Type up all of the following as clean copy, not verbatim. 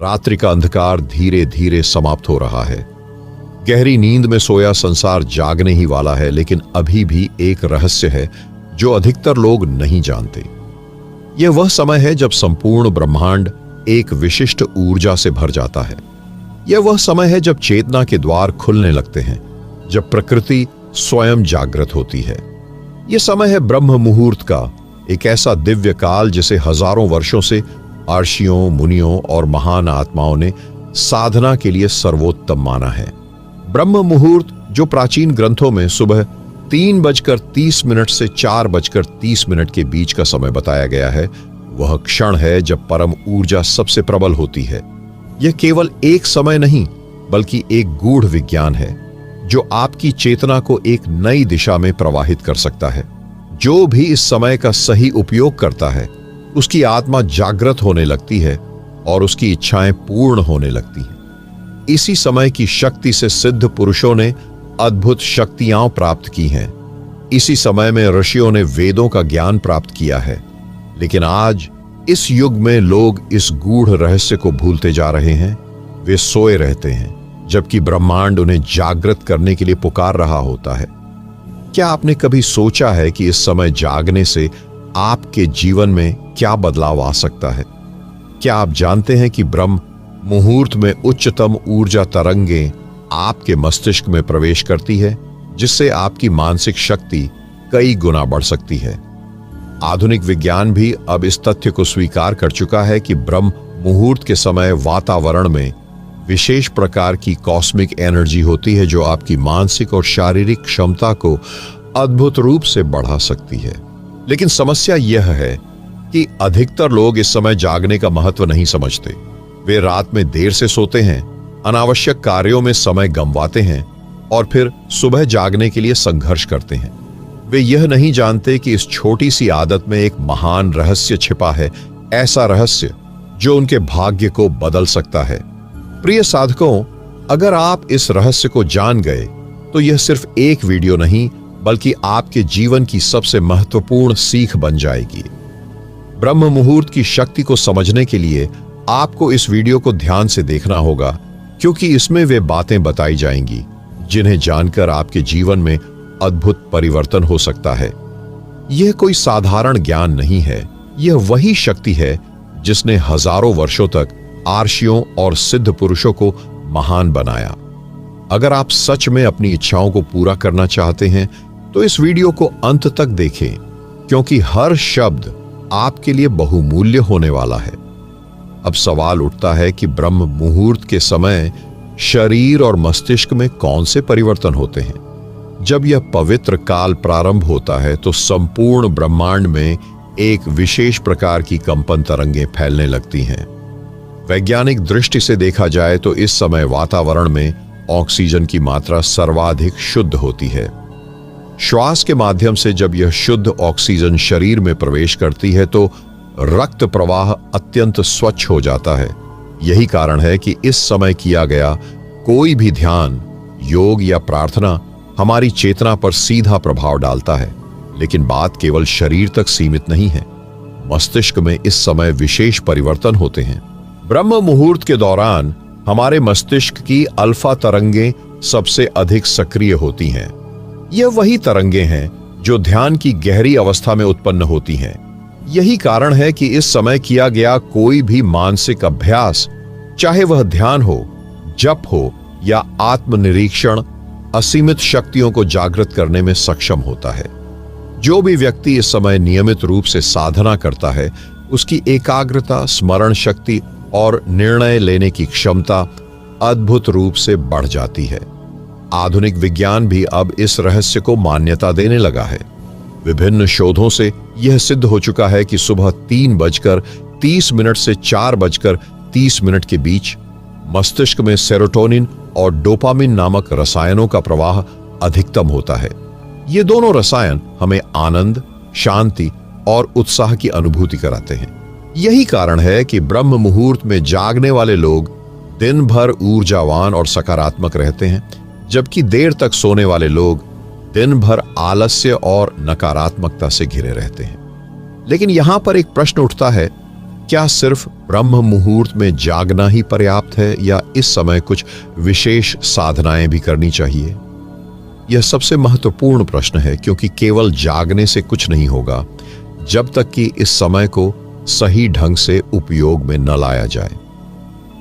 रात्रि का अंधकार धीरे धीरे समाप्त हो रहा है। गहरी नींद में सोया संसार जागने ही वाला है, लेकिन अभी भी एक रहस्य है जो अधिकतर लोग नहीं जानते। यह वह समय है जब संपूर्ण ब्रह्मांड एक विशिष्ट ऊर्जा से भर जाता है। यह वह समय है जब चेतना के द्वार खुलने लगते हैं, जब प्रकृति स्वयं जागृत होती है। यह समय है ब्रह्म मुहूर्त का, एक ऐसा दिव्य काल जिसे हजारों वर्षों से अर्षियों, मुनियों और महान आत्माओं ने साधना के लिए सर्वोत्तम माना है। ब्रह्म मुहूर्त, जो प्राचीन ग्रंथों में सुबह 3:30 से 4:30 के बीच का समय बताया गया है, वह क्षण है जब परम ऊर्जा सबसे प्रबल होती है। यह केवल एक समय नहीं, बल्कि एक गूढ़ विज्ञान है जो आपकी चेतना को एक नई दिशा में प्रवाहित कर सकता है। जो भी इस समय का सही उपयोग करता है, उसकी आत्मा जागृत होने लगती है और उसकी इच्छाएं पूर्ण होने लगती हैं। इसी समय की शक्ति से सिद्ध पुरुषों ने अद्भुत शक्तियां प्राप्त की हैं। इसी समय में ऋषियों ने वेदों का ज्ञान प्राप्त किया है। लेकिन आज इस युग में लोग इस गूढ़ रहस्य को भूलते जा रहे हैं। वे सोए रहते हैं, जबकि ब्रह्मांड उन्हें जागृत करने के लिए पुकार रहा होता है। क्या आपने कभी सोचा है कि इस समय जागने से आपके जीवन में क्या बदलाव आ सकता है? क्या आप जानते हैं कि ब्रह्म मुहूर्त में उच्चतम ऊर्जा तरंगें आपके मस्तिष्क में प्रवेश करती है, जिससे आपकी मानसिक शक्ति कई गुना बढ़ सकती है। आधुनिक विज्ञान भी अब इस तथ्य को स्वीकार कर चुका है कि ब्रह्म मुहूर्त के समय वातावरण में विशेष प्रकार की कॉस्मिक एनर्जी होती है जो आपकी मानसिक और शारीरिक क्षमता को अद्भुत रूप से बढ़ा सकती है। लेकिन समस्या यह है कि अधिकतर लोग इस समय जागने का महत्व नहीं समझते। वे रात में देर से सोते हैं, अनावश्यक कार्यों में समय गंवाते हैं और फिर सुबह जागने के लिए संघर्ष करते हैं। वे यह नहीं जानते कि इस छोटी सी आदत में एक महान रहस्य छिपा है, ऐसा रहस्य जो उनके भाग्य को बदल सकता है। प्रिय साधकों, अगर आप इस रहस्य को जान गए तो यह सिर्फ एक वीडियो नहीं, बल्कि आपके जीवन की सबसे महत्वपूर्ण सीख बन जाएगी। ब्रह्म मुहूर्त की शक्ति को समझने के लिए आपको इस वीडियो को ध्यान से देखना होगा, क्योंकि इसमें वे बातें बताई जाएंगी जिन्हें जानकर आपके जीवन में अद्भुत परिवर्तन हो सकता है। यह कोई साधारण ज्ञान नहीं है, यह वही शक्ति है जिसने हजारों वर्षों तक आर्षियों और सिद्ध पुरुषों को महान बनाया। अगर आप सच में अपनी इच्छाओं को पूरा करना चाहते हैं तो इस वीडियो को अंत तक देखें, क्योंकि हर शब्द आपके लिए बहुमूल्य होने वाला है। अब सवाल उठता है कि ब्रह्म मुहूर्त के समय शरीर और मस्तिष्क में कौन से परिवर्तन होते हैं? जब यह पवित्र काल प्रारंभ होता है तो संपूर्ण ब्रह्मांड में एक विशेष प्रकार की कंपन तरंगें फैलने लगती हैं। वैज्ञानिक दृष्टि से देखा जाए तो इस समय वातावरण में ऑक्सीजन की मात्रा सर्वाधिक शुद्ध होती है। श्वास के माध्यम से जब यह शुद्ध ऑक्सीजन शरीर में प्रवेश करती है तो रक्त प्रवाह अत्यंत स्वच्छ हो जाता है। यही कारण है कि इस समय किया गया कोई भी ध्यान, योग या प्रार्थना हमारी चेतना पर सीधा प्रभाव डालता है। लेकिन बात केवल शरीर तक सीमित नहीं है, मस्तिष्क में इस समय विशेष परिवर्तन होते हैं। ब्रह्म मुहूर्त के दौरान हमारे मस्तिष्क की अल्फा तरंगें सबसे अधिक सक्रिय होती हैं। यह वही तरंगें हैं जो ध्यान की गहरी अवस्था में उत्पन्न होती हैं। यही कारण है कि इस समय किया गया कोई भी मानसिक अभ्यास, चाहे वह ध्यान हो, जप हो या आत्मनिरीक्षण, असीमित शक्तियों को जागृत करने में सक्षम होता है। जो भी व्यक्ति इस समय नियमित रूप से साधना करता है, उसकी एकाग्रता, स्मरण शक्ति और निर्णय लेने की क्षमता अद्भुत रूप से बढ़ जाती है। आधुनिक विज्ञान भी अब इस रहस्य को मान्यता देने लगा है। विभिन्न शोधों से यह सिद्ध हो चुका है कि सुबह 3:30 से 4:30 के बीच मस्तिष्क में सेरोटोनिन और डोपामिन नामक रसायनों का प्रवाह अधिकतम होता है। ये दोनों रसायन हमें आनंद, शांति और उत्साह की अनुभूति कराते हैं। यही कारण है कि ब्रह्म मुहूर्त में जागने वाले लोग दिन भर ऊर्जावान और सकारात्मक रहते हैं, जबकि देर तक सोने वाले लोग दिन भर आलस्य और नकारात्मकता से घिरे रहते हैं। लेकिन यहां पर एक प्रश्न उठता है, क्या सिर्फ ब्रह्म मुहूर्त में जागना ही पर्याप्त है या इस समय कुछ विशेष साधनाएं भी करनी चाहिए? यह सबसे महत्वपूर्ण प्रश्न है, क्योंकि केवल जागने से कुछ नहीं होगा जब तक कि इस समय को सही ढंग से उपयोग में न लाया जाए।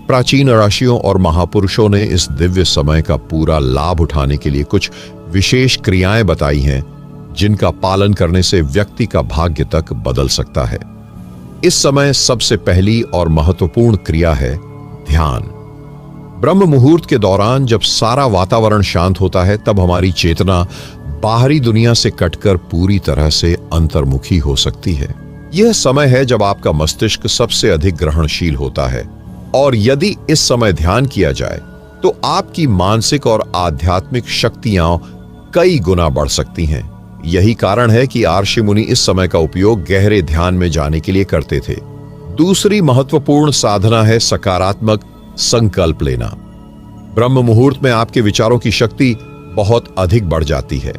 प्राचीन ऋषियों और महापुरुषों ने इस दिव्य समय का पूरा लाभ उठाने के लिए कुछ विशेष क्रियाएं बताई हैं, जिनका पालन करने से व्यक्ति का भाग्य तक बदल सकता है। इस समय सबसे पहली और महत्वपूर्ण क्रिया है ध्यान। ब्रह्म मुहूर्त के दौरान जब सारा वातावरण शांत होता है, तब हमारी चेतना बाहरी दुनिया से कटकर पूरी तरह से अंतर्मुखी हो सकती है। यह समय है जब आपका मस्तिष्क सबसे अधिक ग्रहणशील होता है, और यदि इस समय ध्यान किया जाए तो आपकी मानसिक और आध्यात्मिक शक्तियां कई गुना बढ़ सकती हैं। यही कारण है कि ऋषि मुनि इस समय का उपयोग गहरे ध्यान में जाने के लिए करते थे। दूसरी महत्वपूर्ण साधना है सकारात्मक संकल्प लेना। ब्रह्म मुहूर्त में आपके विचारों की शक्ति बहुत अधिक बढ़ जाती है।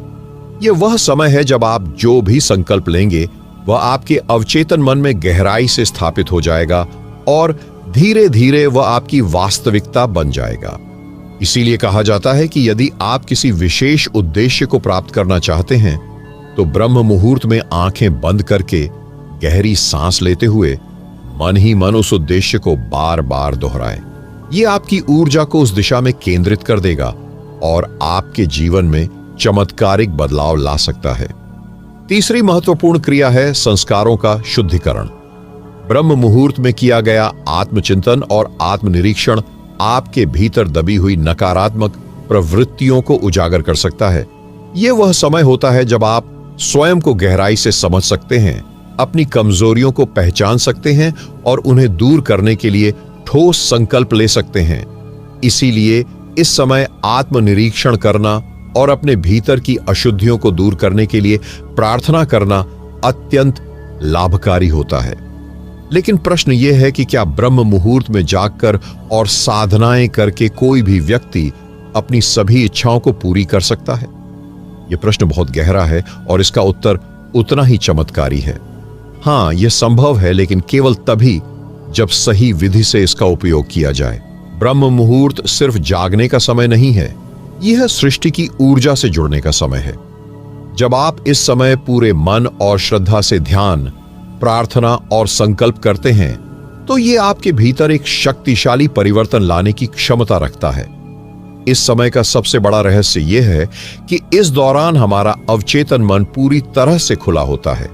यह वह समय है जब आप जो भी संकल्प लेंगे वह आपके अवचेतन मन में गहराई से स्थापित हो जाएगा और धीरे धीरे वह आपकी वास्तविकता बन जाएगा। इसीलिए कहा जाता है कि यदि आप किसी विशेष उद्देश्य को प्राप्त करना चाहते हैं तो ब्रह्म मुहूर्त में आंखें बंद करके गहरी सांस लेते हुए मन ही मन उस उद्देश्य को बार बार दोहराएं। यह आपकी ऊर्जा को उस दिशा में केंद्रित कर देगा और आपके जीवन में चमत्कारिक बदलाव ला सकता है। तीसरी महत्वपूर्ण क्रिया है संस्कारों का शुद्धिकरण। ब्रह्म मुहूर्त में किया गया आत्मचिंतन और आत्मनिरीक्षण आपके भीतर दबी हुई नकारात्मक प्रवृत्तियों को उजागर कर सकता है। यह वह समय होता है जब आप स्वयं को गहराई से समझ सकते हैं, अपनी कमजोरियों को पहचान सकते हैं और उन्हें दूर करने के लिए ठोस संकल्प ले सकते हैं। इसीलिए इस समय आत्मनिरीक्षण करना और अपने भीतर की अशुद्धियों को दूर करने के लिए प्रार्थना करना अत्यंत लाभकारी होता है। लेकिन प्रश्न यह है कि क्या ब्रह्म मुहूर्त में जागकर और साधनाएं करके कोई भी व्यक्ति अपनी सभी इच्छाओं को पूरी कर सकता है? यह प्रश्न बहुत गहरा है और इसका उत्तर उतना ही चमत्कारी है। हां, यह संभव है, लेकिन केवल तभी जब सही विधि से इसका उपयोग किया जाए। ब्रह्म मुहूर्त सिर्फ जागने का समय नहीं है, यह सृष्टि की ऊर्जा से जुड़ने का समय है। जब आप इस समय पूरे मन और श्रद्धा से ध्यान, प्रार्थना और संकल्प करते हैं तो यह आपके भीतर एक शक्तिशाली परिवर्तन लाने की क्षमता रखता है। इस समय का सबसे बड़ा रहस्य यह है कि इस दौरान हमारा अवचेतन मन पूरी तरह से खुला होता है।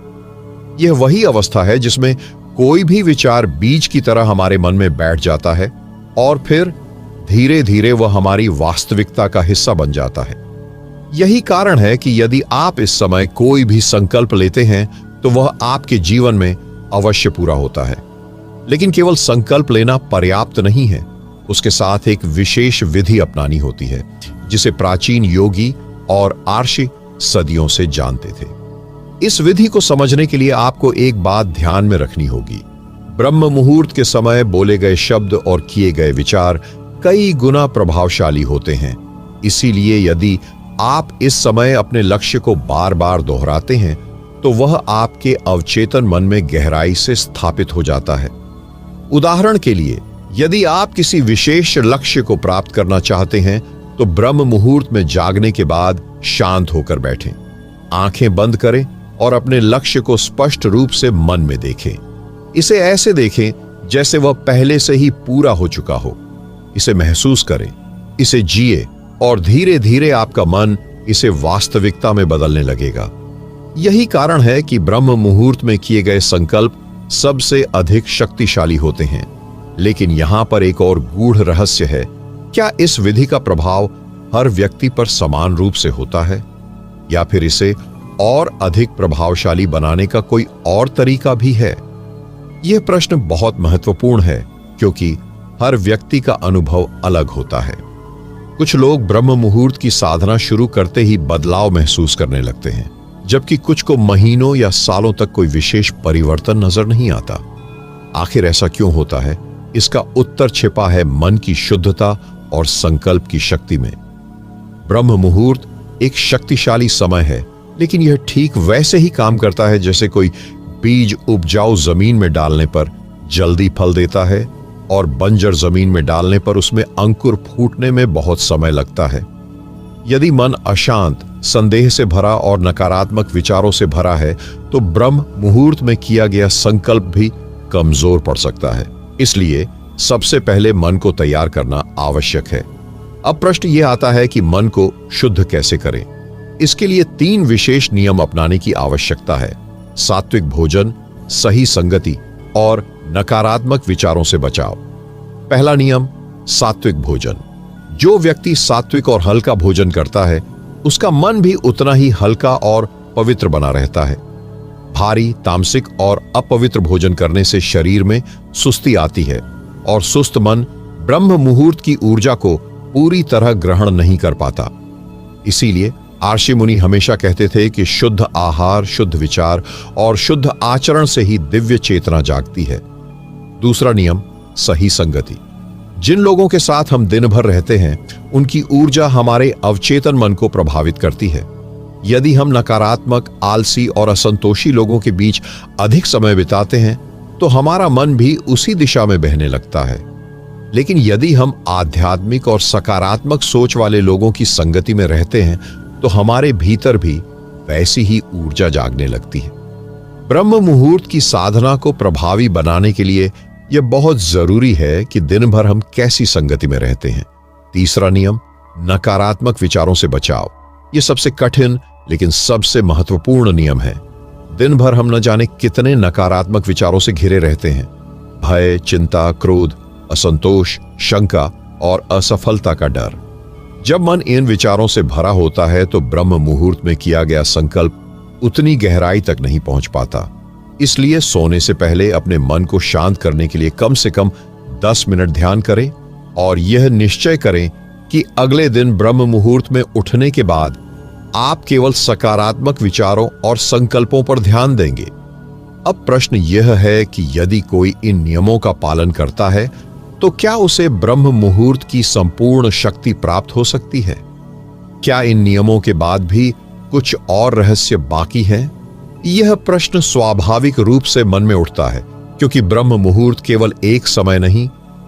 यह वही अवस्था है जिसमें कोई भी विचार बीज की तरह हमारे मन में बैठ जाता है और फिर धीरे धीरे वह हमारी वास्तविकता का हिस्सा बन जाता है। यही कारण है कि यदि आप इस समय कोई भी संकल्प लेते हैं तो वह आपके जीवन में अवश्य पूरा होता है। लेकिन केवल संकल्प लेना पर्याप्त नहीं है, उसके साथ एक विशेष विधि अपनानी होती है जिसे प्राचीन योगी और ऋषि सदियों से जानते थे। इस विधि को समझने के लिए आपको एक बात ध्यान में रखनी होगी। ब्रह्म मुहूर्त के समय बोले गए शब्द और किए गए विचार कई गुना प्रभावशाली होते हैं। इसीलिए यदि आप इस समय अपने लक्ष्य को बार बार दोहराते हैं तो वह आपके अवचेतन मन में गहराई से स्थापित हो जाता है। उदाहरण के लिए, यदि आप किसी विशेष लक्ष्य को प्राप्त करना चाहते हैं तो ब्रह्म मुहूर्त में जागने के बाद शांत होकर बैठें, आंखें बंद करें और अपने लक्ष्य को स्पष्ट रूप से मन में देखें। इसे ऐसे देखें जैसे वह पहले से ही पूरा हो चुका हो। इसे महसूस करें, इसे जिए और धीरे धीरे आपका मन इसे वास्तविकता में बदलने लगेगा। यही कारण है कि ब्रह्म मुहूर्त में किए गए संकल्प सबसे अधिक शक्तिशाली होते हैं। लेकिन यहां पर एक और गूढ़ रहस्य है। क्या इस विधि का प्रभाव हर व्यक्ति पर समान रूप से होता है, या फिर इसे और अधिक प्रभावशाली बनाने का कोई और तरीका भी है? यह प्रश्न बहुत महत्वपूर्ण है क्योंकि हर व्यक्ति का अनुभव अलग होता है। कुछ लोग ब्रह्म मुहूर्त की साधना शुरू करते ही बदलाव महसूस करने लगते हैं, जबकि कुछ को महीनों या सालों तक कोई विशेष परिवर्तन नजर नहीं आता। आखिर ऐसा क्यों होता है? इसका उत्तर छिपा है मन की शुद्धता और संकल्प की शक्ति में। ब्रह्म मुहूर्त एक शक्तिशाली समय है, लेकिन यह ठीक वैसे ही काम करता है जैसे कोई बीज उपजाऊ जमीन में डालने पर जल्दी फल देता है और बंजर जमीन में डालने पर उसमें अंकुर फूटने में बहुत समय लगता है। यदि मन अशांत, संदेह से भरा और नकारात्मक विचारों से भरा है तो ब्रह्म मुहूर्त में किया गया संकल्प भी कमजोर पड़ सकता है। इसलिए सबसे पहले मन को तैयार करना आवश्यक है। अब प्रश्न यह आता है कि मन को शुद्ध कैसे करें। इसके लिए 3 विशेष नियम अपनाने की आवश्यकता है: सात्विक भोजन, सही संगति और नकारात्मक विचारों से बचाव। पहला नियम, सात्विक भोजन। जो व्यक्ति सात्विक और हल्का भोजन करता है उसका मन भी उतना ही हल्का और पवित्र बना रहता है। भारी, तामसिक और अपवित्र भोजन करने से शरीर में सुस्ती आती है और सुस्त मन ब्रह्म मुहूर्त की ऊर्जा को पूरी तरह ग्रहण नहीं कर पाता। इसीलिए आर्षि मुनि हमेशा कहते थे कि शुद्ध आहार, शुद्ध विचार और शुद्ध आचरण से ही दिव्य चेतना जागती है। दूसरा नियम, सही संगति। जिन लोगों के साथ हम दिन भर रहते हैं उनकी ऊर्जा हमारे अवचेतन मन को प्रभावित करती है। यदि हम नकारात्मक, आलसी और असंतोषी लोगों के बीच अधिक समय बिताते हैं तो हमारा मन भी उसी दिशा में बहने लगता है। लेकिन यदि हम आध्यात्मिक और सकारात्मक सोच वाले लोगों की संगति में रहते हैं तो हमारे भीतर भी वैसी ही ऊर्जा जागने लगती है। ब्रह्म मुहूर्त की साधना को प्रभावी बनाने के लिए यह बहुत जरूरी है कि दिन भर हम कैसी संगति में रहते हैं। तीसरा नियम, नकारात्मक विचारों से बचाव। यह सबसे कठिन लेकिन सबसे महत्वपूर्ण नियम है। दिन भर हम न जाने कितने नकारात्मक विचारों से घिरे रहते हैं। भय, चिंता, क्रोध, असंतोष, शंका और असफलता का डर। जब मन इन विचारों से भरा होता है तो ब्रह्म मुहूर्त में किया गया संकल्प उतनी गहराई तक नहीं पहुंच पाता। इसलिए सोने से पहले अपने मन को शांत करने के लिए कम से कम 10 मिनट ध्यान करें और यह निश्चय करें कि अगले दिन ब्रह्म मुहूर्त में उठने के बाद आप केवल सकारात्मक विचारों और संकल्पों पर ध्यान देंगे। अब प्रश्न यह है कि यदि कोई इन नियमों का पालन करता है तो क्या उसे ब्रह्म मुहूर्त की संपूर्ण शक्ति प्राप्त हो सकती है? क्या इन नियमों के बाद भी कुछ और रहस्य बाकी है? यह प्रश्न स्वाभाविक रूप से मन में उठता है क्योंकि ब्रह्म मुहूर्त केवल एक समय नहीं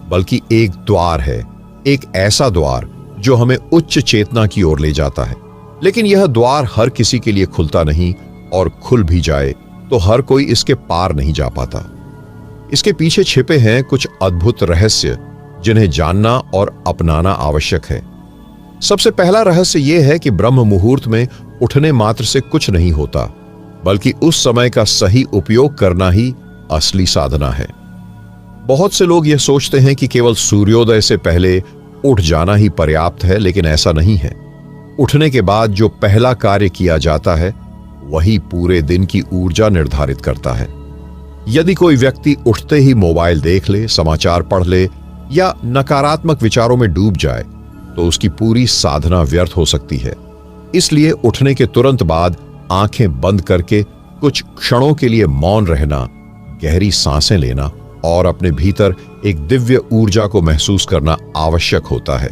बल्कि एक द्वार है, एक ऐसा द्वार जो हमें उच्च चेतना की ओर ले जाता है। लेकिन यह द्वार हर किसी के लिए खुलता नहीं और खुल भी जाए तो हर कोई इसके पार नहीं जा पाता। इसके पीछे छिपे हैं कुछ अद्भुत रहस्य जिन्हें जानना और अपनाना आवश्यक है। सबसे पहला रहस्य यह है कि ब्रह्म मुहूर्त में उठने मात्र से कुछ नहीं होता बल्कि उस समय का सही उपयोग करना ही असली साधना है। बहुत से लोग यह सोचते हैं कि केवल सूर्योदय से पहले उठ जाना ही पर्याप्त है, लेकिन ऐसा नहीं है। उठने के बाद जो पहला कार्य किया जाता है वही पूरे दिन की ऊर्जा निर्धारित करता है। यदि कोई व्यक्ति उठते ही मोबाइल देख ले, समाचार पढ़ ले या नकारात्मक विचारों में डूब जाए तो उसकी पूरी साधना व्यर्थ हो सकती है। इसलिए उठने के तुरंत बाद आंखें बंद करके कुछ क्षणों के लिए मौन रहना, गहरी सांसें लेना और अपने भीतर एक दिव्य ऊर्जा को महसूस करना आवश्यक होता है।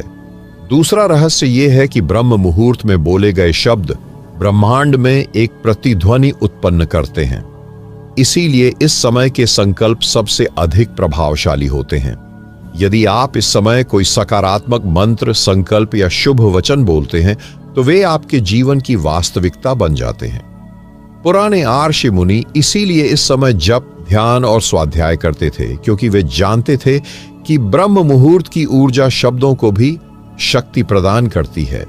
दूसरा रहस्य यह है कि ब्रह्म मुहूर्त में बोले गए शब्द ब्रह्मांड में एक प्रतिध्वनि उत्पन्न करते हैं। इसीलिए इस समय के संकल्प सबसे अधिक प्रभावशाली होते हैं। यदि आप इस समय कोई सकारात्मक मंत्र, संकल्प या शुभ वचन बोलते हैं तो वे आपके जीवन की वास्तविकता बन जाते हैं। पुराने आर्षि मुनि इसीलिए इस समय जप, ध्यान और स्वाध्याय करते थे क्योंकि वे जानते थे कि ब्रह्म मुहूर्त की ऊर्जा शब्दों को भी शक्ति प्रदान करती है।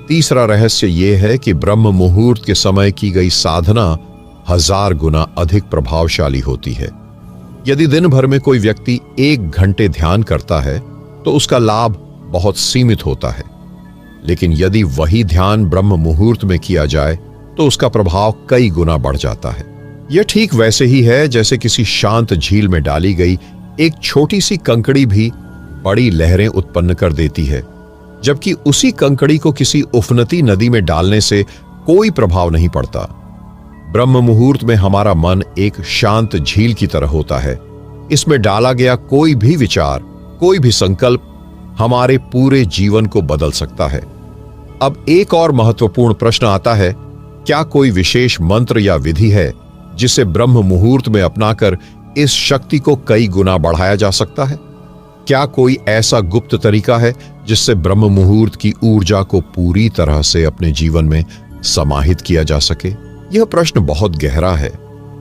तीसरा रहस्य यह है कि ब्रह्म मुहूर्त के समय की गई साधना 1000 गुना अधिक प्रभावशाली होती है। यदि दिन भर में कोई व्यक्ति 1 घंटे ध्यान करता है तो उसका लाभ बहुत सीमित होता है, लेकिन यदि वही ध्यान ब्रह्म मुहूर्त में किया जाए तो उसका प्रभाव कई गुना बढ़ जाता है। यह ठीक वैसे ही है जैसे किसी शांत झील में डाली गई एक छोटी सी कंकड़ी भी बड़ी लहरें उत्पन्न कर देती है, जबकि उसी कंकड़ी को किसी उफनती नदी में डालने से कोई प्रभाव नहीं पड़ता। ब्रह्म मुहूर्त में हमारा मन एक शांत झील की तरह होता है। इसमें डाला गया कोई भी विचार, कोई भी संकल्प हमारे पूरे जीवन को बदल सकता है। अब एक और महत्वपूर्ण प्रश्न आता है, क्या कोई विशेष मंत्र या विधि है जिसे ब्रह्म मुहूर्त में अपनाकर इस शक्ति को कई गुना बढ़ाया जा सकता है? क्या कोई ऐसा गुप्त तरीका है जिससे ब्रह्म मुहूर्त की ऊर्जा को पूरी तरह से अपने जीवन में समाहित किया जा सके? यह प्रश्न बहुत गहरा है,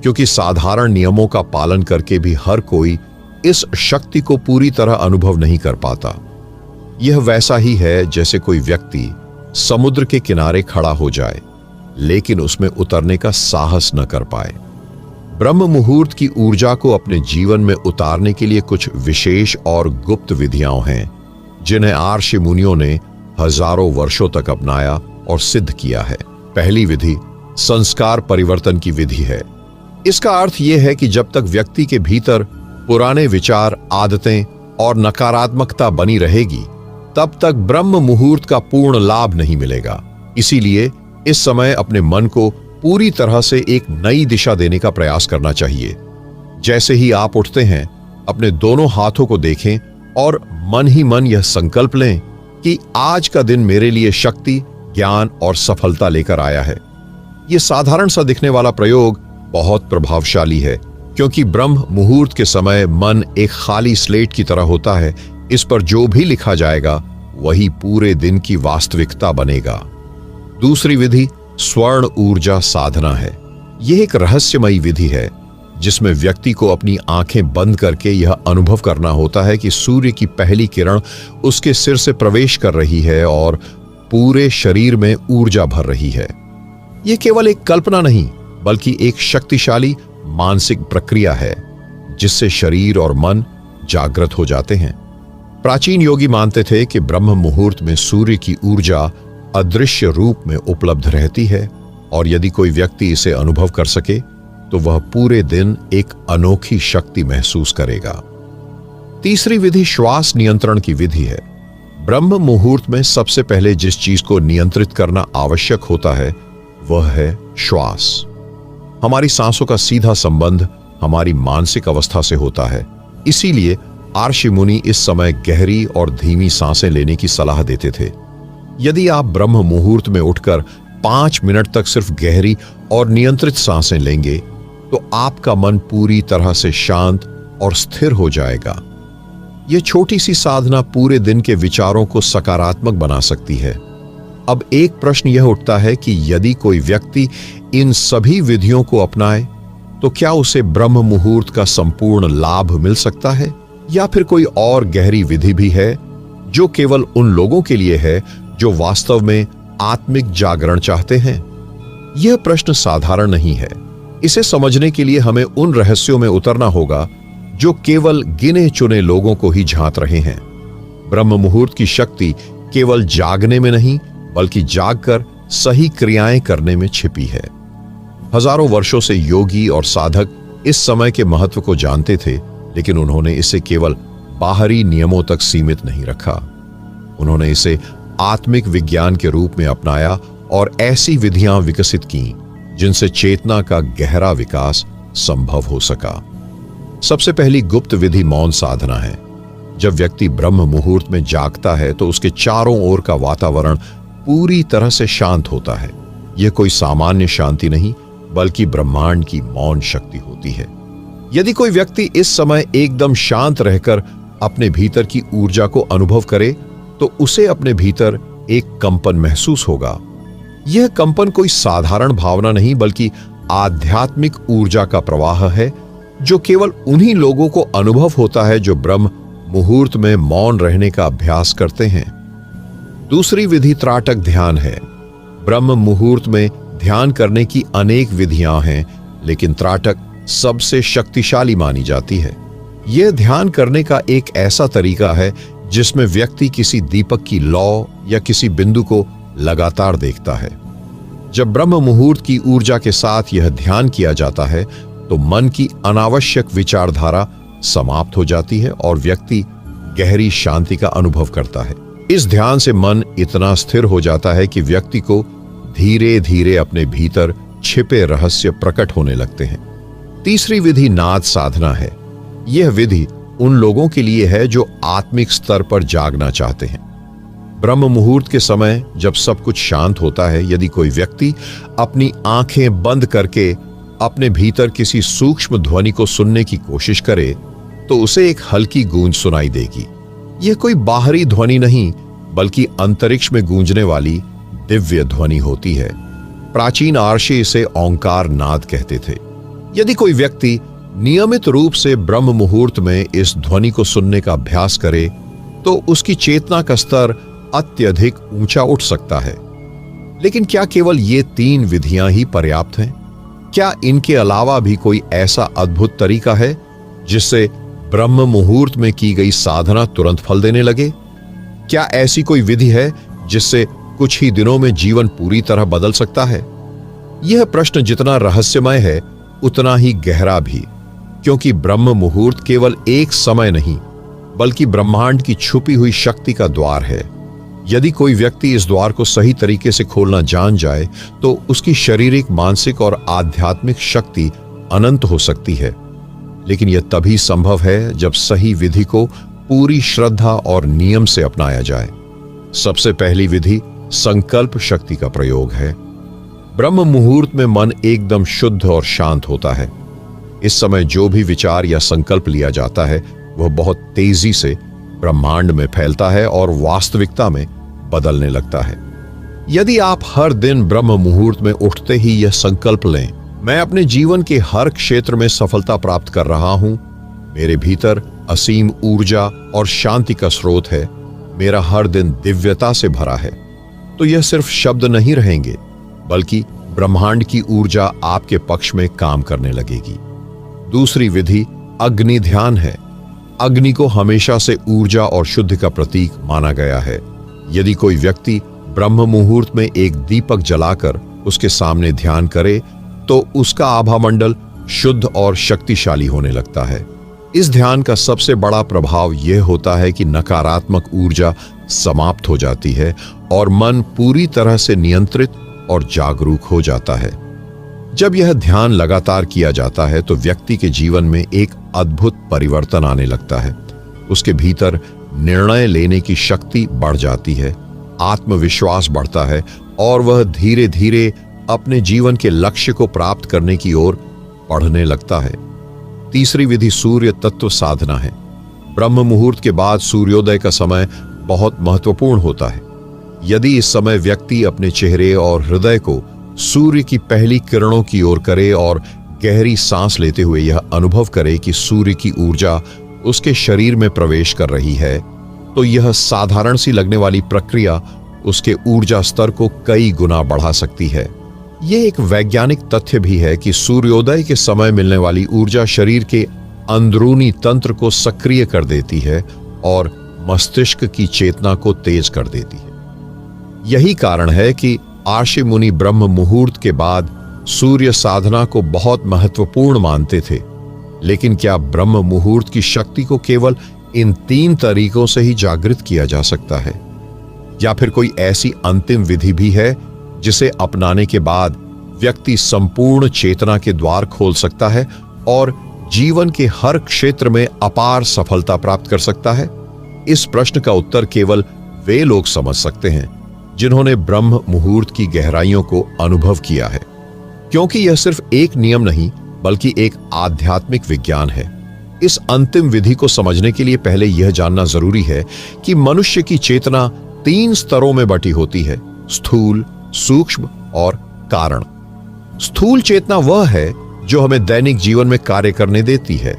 क्योंकि साधारण नियमों का पालन करके भी हर कोई इस शक्ति को पूरी तरह अनुभव नहीं कर पाता। यह वैसा ही है जैसे कोई व्यक्ति समुद्र के किनारे खड़ा हो जाए, लेकिन उसमें उतरने का साहस न कर पाए। ब्रह्म मुहूर्त की ऊर्जा को अपने जीवन में उतारने के लिए कुछ विशेष और गुप्त विधियां हैं, जिन्हें आर्षि मुनियों ने हजारों वर्षों तक अपनाया और सिद्ध किया है। पहली विधि संस्कार परिवर्तन की विधि है। इसका अर्थ यह है कि जब तक व्यक्ति के भीतर पुराने विचार, आदतें और नकारात्मकता बनी रहेगी, तब तक ब्रह्म मुहूर्त का पूर्ण लाभ नहीं मिलेगा। इसीलिए इस समय अपने मन को पूरी तरह से एक नई दिशा देने का प्रयास करना चाहिए। जैसे ही आप उठते हैं, अपने दोनों हाथों को देखें और मन ही मन यह संकल्प लें कि आज का दिन मेरे लिए शक्ति, ज्ञान और सफलता लेकर आया है। यह साधारण सा दिखने वाला प्रयोग बहुत प्रभावशाली है, क्योंकि ब्रह्म मुहूर्त के समय मन एक खाली स्लेट की तरह होता है। इस पर जो भी लिखा जाएगा वही पूरे दिन की वास्तविकता बनेगा। दूसरी विधि स्वर्ण ऊर्जा साधना है। यह एक रहस्यमयी विधि है जिसमें व्यक्ति को अपनी आंखें बंद करके यह अनुभव करना होता है कि सूर्य की पहली किरण उसके सिर से प्रवेश कर रही है और पूरे शरीर में ऊर्जा भर रही है। यह केवल एक कल्पना नहीं, बल्कि एक शक्तिशाली मानसिक प्रक्रिया है जिससे शरीर और मन जागृत हो जाते हैं। प्राचीन योगी मानते थे कि ब्रह्म मुहूर्त में सूर्य की ऊर्जा अदृश्य रूप में उपलब्ध रहती है, और यदि कोई व्यक्ति इसे अनुभव कर सके तो वह पूरे दिन एक अनोखी शक्ति महसूस करेगा। तीसरी विधि श्वास नियंत्रण की विधि है। ब्रह्म मुहूर्त में सबसे पहले जिस चीज को नियंत्रित करना आवश्यक होता है वह है श्वास। हमारी सांसों का सीधा संबंध हमारी मानसिक अवस्था से होता है। इसीलिए आर्षि मुनि इस समय गहरी और धीमी सांसें लेने की सलाह देते थे। यदि आप ब्रह्म मुहूर्त में उठकर 5 मिनट तक सिर्फ गहरी और नियंत्रित सांसें लेंगे तो आपका मन पूरी तरह से शांत और स्थिर हो जाएगा। यह छोटी सी साधना पूरे दिन के विचारों को सकारात्मक बना सकती है। अब एक प्रश्न यह उठता है कि यदि कोई व्यक्ति इन सभी विधियों को अपनाए तो क्या उसे ब्रह्म मुहूर्त का संपूर्ण लाभ मिल सकता है, या फिर कोई और गहरी विधि भी है जो केवल उन लोगों के लिए है जो वास्तव में आत्मिक जागरण चाहते हैं? यह प्रश्न साधारण नहीं है। इसे समझने के लिए हमें उन रहस्यों में उतरना होगा जो केवल गिने चुने लोगों को ही झांक रहे हैं। ब्रह्म मुहूर्त की शक्ति केवल जागने में नहीं, बल्कि जागकर सही क्रियाएं करने में छिपी है। हजारों वर्षों से योगी और साधक इस समय के महत्व को जानते थे, लेकिन उन्होंने इसे केवल बाहरी नियमों तक सीमित नहीं रखा। उन्होंने इसे आत्मिक विज्ञान के रूप में अपनाया और ऐसी विधियां विकसित की जिनसे चेतना का गहरा विकास संभव हो सका। सबसे पहली गुप्त विधि मौन साधना है। जब व्यक्ति ब्रह्म मुहूर्त में जागता है तो उसके चारों ओर का वातावरण पूरी तरह से शांत होता है। यह कोई सामान्य शांति नहीं, बल्कि ब्रह्मांड की मौन शक्ति होती है। यदि कोई व्यक्ति इस समय एकदम शांत रहकर अपने भीतर की ऊर्जा को अनुभव करे तो उसे अपने भीतर एक कंपन महसूस होगा। यह कंपन कोई साधारण भावना नहीं, बल्कि आध्यात्मिक ऊर्जा का प्रवाह है जो केवल उन्हीं लोगों को अनुभव होता है जो ब्रह्म मुहूर्त में मौन रहने का अभ्यास करते हैं। दूसरी विधि त्राटक ध्यान है। ब्रह्म मुहूर्त में ध्यान करने की अनेक विधियां हैं, लेकिन त्राटक सबसे शक्तिशाली मानी जाती है। यह ध्यान करने का एक ऐसा तरीका है जिसमें व्यक्ति किसी दीपक की लौ या किसी बिंदु को लगातार देखता है। जब ब्रह्म मुहूर्त की ऊर्जा के साथ यह ध्यान किया जाता है तो मन की अनावश्यक विचारधारा समाप्त हो जाती है और व्यक्ति गहरी शांति का अनुभव करता है। इस ध्यान से मन इतना स्थिर हो जाता है कि व्यक्ति को धीरे धीरे अपने भीतर छिपे रहस्य प्रकट होने लगते हैं। तीसरी विधि नाद साधना है। यह विधि उन लोगों के लिए है जो आत्मिक स्तर पर जागना चाहते हैं। ब्रह्म मुहूर्त के समय जब सब कुछ शांत होता है, यदि कोई व्यक्ति अपनी आंखें बंद करके अपने भीतर किसी सूक्ष्म ध्वनि को सुनने की कोशिश करे तो उसे एक हल्की गूंज सुनाई देगी। यह कोई बाहरी ध्वनि नहीं बल्कि अंतरिक्ष में गूंजने वाली दिव्य ध्वनि होती है। प्राचीन आर्षि इसे ओंकार नाद कहते थे। यदि कोई व्यक्ति नियमित रूप से ब्रह्म मुहूर्त में इस ध्वनि को सुनने का अभ्यास करे तो उसकी चेतना का स्तर अत्यधिक ऊंचा उठ सकता है। लेकिन क्या केवल ये 3 विधियां ही पर्याप्त हैं? क्या इनके अलावा भी कोई ऐसा अद्भुत तरीका है जिससे ब्रह्म मुहूर्त में की गई साधना तुरंत फल देने लगे? क्या ऐसी कोई विधि है जिससे कुछ ही दिनों में जीवन पूरी तरह बदल सकता है? यह प्रश्न जितना रहस्यमय है उतना ही गहरा भी, क्योंकि ब्रह्म मुहूर्त केवल एक समय नहीं बल्कि ब्रह्मांड की छुपी हुई शक्ति का द्वार है। यदि कोई व्यक्ति इस द्वार को सही तरीके से खोलना जान जाए तो उसकी शारीरिक, मानसिक और आध्यात्मिक शक्ति अनंत हो सकती है। लेकिन यह तभी संभव है जब सही विधि को पूरी श्रद्धा और नियम से अपनाया जाए। सबसे पहली विधि संकल्प शक्ति का प्रयोग है। ब्रह्म मुहूर्त में मन एकदम शुद्ध और शांत होता है। इस समय जो भी विचार या संकल्प लिया जाता है वह बहुत तेजी से ब्रह्मांड में फैलता है और वास्तविकता में बदलने लगता है। यदि आप हर दिन ब्रह्म मुहूर्त में उठते ही यह संकल्प लें, मैं अपने जीवन के हर क्षेत्र में सफलता प्राप्त कर रहा हूं, मेरे भीतर असीम ऊर्जा और शांति का स्रोत है, मेरा हर दिन दिव्यता से भरा है, तो यह सिर्फ शब्द नहीं रहेंगे बल्कि ब्रह्मांड की ऊर्जा आपके पक्ष में काम करने लगेगी। दूसरी विधि अग्नि ध्यान है। अग्नि को हमेशा से ऊर्जा और शुद्धि का प्रतीक माना गया है। यदि कोई व्यक्ति ब्रह्म मुहूर्त में एक दीपक जलाकर उसके सामने ध्यान करे तो उसका आभामंडल शुद्ध और शक्तिशाली होने लगता है। इस ध्यान का सबसे बड़ा प्रभाव यह होता है कि नकारात्मक ऊर्जा समाप्त हो जाती है और मन पूरी तरह से नियंत्रित और जागरूक हो जाता है। जब यह ध्यान लगातार किया जाता है तो व्यक्ति के जीवन में एक अद्भुत परिवर्तन आने लगता है। उसके भीतर निर्णय लेने की शक्ति बढ़ जाती है, आत्मविश्वास बढ़ता है और वह धीरे धीरे अपने जीवन के लक्ष्य को प्राप्त करने की ओर बढ़ने लगता है। तीसरी विधि सूर्य तत्व साधना है। ब्रह्म मुहूर्त के बाद सूर्योदय का समय बहुत महत्वपूर्ण होता है। यदि इस समय व्यक्ति अपने चेहरे और हृदय को सूर्य की पहली किरणों की ओर करे और गहरी सांस लेते हुए यह अनुभव करे कि सूर्य की ऊर्जा उसके शरीर में प्रवेश कर रही है, तो यह साधारण सी लगने वाली प्रक्रिया उसके ऊर्जा स्तर को कई गुना बढ़ा सकती है। यह एक वैज्ञानिक तथ्य भी है कि सूर्योदय के समय मिलने वाली ऊर्जा शरीर के अंदरूनी तंत्र को सक्रिय कर देती है और मस्तिष्क की चेतना को तेज कर देती है। यही कारण है कि आर्षि मुनि ब्रह्म मुहूर्त के बाद सूर्य साधना को बहुत महत्वपूर्ण मानते थे। लेकिन क्या ब्रह्म मुहूर्त की शक्ति को केवल इन 3 तरीकों से ही जागृत किया जा सकता है, या फिर कोई ऐसी अंतिम विधि भी है जिसे अपनाने के बाद व्यक्ति संपूर्ण चेतना के द्वार खोल सकता है और जीवन के हर क्षेत्र में अपार सफलता प्राप्त कर सकता है? इस प्रश्न का उत्तर केवल वे लोग समझ सकते हैं जिन्होंने ब्रह्म मुहूर्त की गहराइयों को अनुभव किया है, क्योंकि यह सिर्फ एक नियम नहीं बल्कि एक आध्यात्मिक विज्ञान है। इस अंतिम विधि को समझने के लिए पहले यह जानना जरूरी है कि मनुष्य की चेतना 3 स्तरों में बटी होती है: स्थूल, सूक्ष्म और कारण। स्थूल चेतना वह है जो हमें दैनिक जीवन में कार्य करने देती है।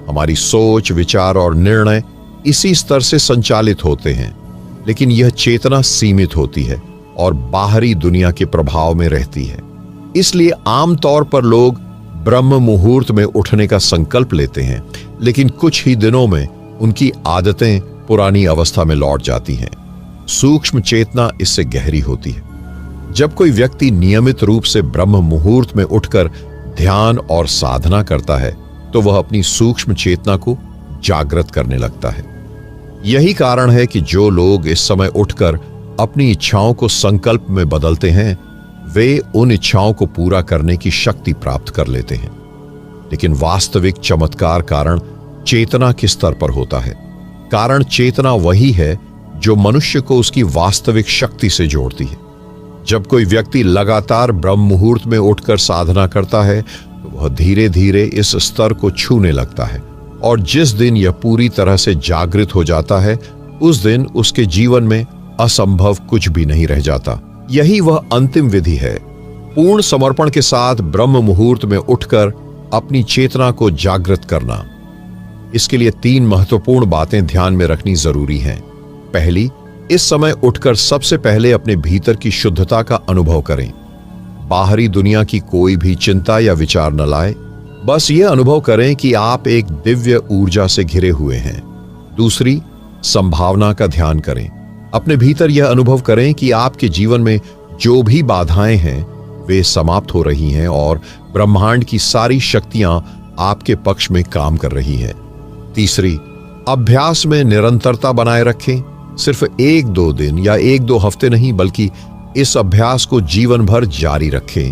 हमारी सोच, विचार और निर्णय इसी स्तर से संचालित होते हैं। लेकिन यह चेतना सीमित होती है और बाहरी दुनिया के प्रभाव में रहती है। इसलिए आमतौर पर लोग ब्रह्म मुहूर्त में उठने का संकल्प लेते हैं, लेकिन कुछ ही दिनों में उनकी आदतें पुरानी अवस्था में लौट जाती हैं। सूक्ष्म चेतना इससे गहरी होती है। जब कोई व्यक्ति नियमित रूप से ब्रह्म मुहूर्त में उठकर ध्यान और साधना करता है तो वह अपनी सूक्ष्म चेतना को जागृत करने लगता है। यही कारण है कि जो लोग इस समय उठकर अपनी इच्छाओं को संकल्प में बदलते हैं वे उन इच्छाओं को पूरा करने की शक्ति प्राप्त कर लेते हैं। लेकिन वास्तविक चमत्कार कारण चेतना किस स्तर पर होता है? कारण चेतना वही है जो मनुष्य को उसकी वास्तविक शक्ति से जोड़ती है। जब कोई व्यक्ति लगातार ब्रह्म मुहूर्त में उठकर साधना करता है वह धीरे धीरे इस स्तर को छूने लगता है और जिस दिन यह पूरी तरह से जागृत हो जाता है उस दिन उसके जीवन में असंभव कुछ भी नहीं रह जाता। यही वह अंतिम विधि है, पूर्ण समर्पण के साथ ब्रह्म मुहूर्त में उठकर अपनी चेतना को जागृत करना। इसके लिए 3 महत्वपूर्ण बातें ध्यान में रखनी जरूरी हैं। पहली, इस समय उठकर सबसे पहले अपने भीतर की शुद्धता का अनुभव करें। बाहरी दुनिया की कोई भी चिंता या विचार न लाए, बस यह अनुभव करें कि आप एक दिव्य ऊर्जा से घिरे हुए हैं। दूसरी, संभावना का ध्यान करें। अपने भीतर यह अनुभव करें कि आपके जीवन में जो भी बाधाएं हैं वे समाप्त हो रही हैं और ब्रह्मांड की सारी शक्तियां आपके पक्ष में काम कर रही हैं। तीसरी, अभ्यास में निरंतरता बनाए रखें। सिर्फ 1-2 दिन या 1-2 हफ्ते नहीं, बल्कि इस अभ्यास को जीवन भर जारी रखें,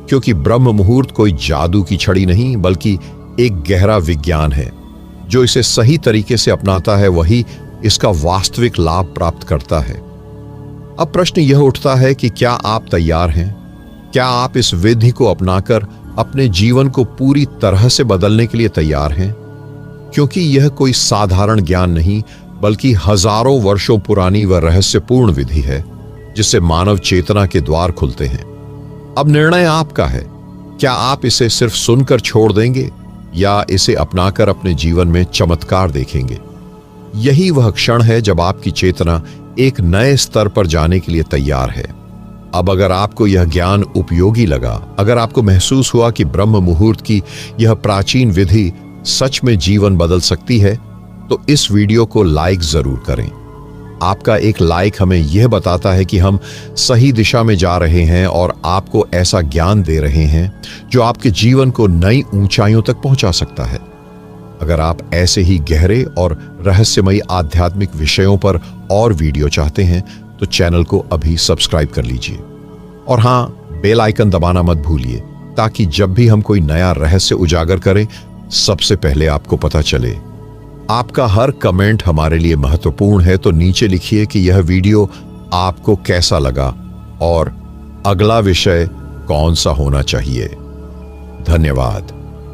क्योंकि ब्रह्म मुहूर्त कोई जादू की छड़ी नहीं बल्कि एक गहरा विज्ञान है। जो इसे सही तरीके से अपनाता है वही इसका वास्तविक लाभ प्राप्त करता है। अब प्रश्न यह उठता है कि क्या आप तैयार हैं? क्या आप इस विधि को अपनाकर अपने जीवन को पूरी तरह से बदलने के लिए तैयार हैं? क्योंकि यह कोई साधारण ज्ञान नहीं बल्कि हजारों वर्षों पुरानी व रहस्यपूर्ण विधि है जिससे मानव चेतना के द्वार खुलते हैं। अब निर्णय आपका है। क्या आप इसे सिर्फ सुनकर छोड़ देंगे या इसे अपनाकर अपने जीवन में चमत्कार देखेंगे? यही वह क्षण है जब आपकी चेतना एक नए स्तर पर जाने के लिए तैयार है। अब अगर आपको यह ज्ञान उपयोगी लगा, अगर आपको महसूस हुआ कि ब्रह्म मुहूर्त की यह प्राचीन विधि सच में जीवन बदल सकती है, तो इस वीडियो को लाइक जरूर करें। आपका एक लाइक हमें यह बताता है कि हम सही दिशा में जा रहे हैं और आपको ऐसा ज्ञान दे रहे हैं जो आपके जीवन को नई ऊंचाइयों तक पहुंचा सकता है। अगर आप ऐसे ही गहरे और रहस्यमयी आध्यात्मिक विषयों पर और वीडियो चाहते हैं तो चैनल को अभी सब्सक्राइब कर लीजिए और हां, बेल आइकन दबाना मत भूलिए ताकि जब भी हम कोई नया रहस्य उजागर करें सबसे पहले आपको पता चले। आपका हर कमेंट हमारे लिए महत्वपूर्ण है, तो नीचे लिखिए कि यह वीडियो आपको कैसा लगा और अगला विषय कौन सा होना चाहिए। धन्यवाद।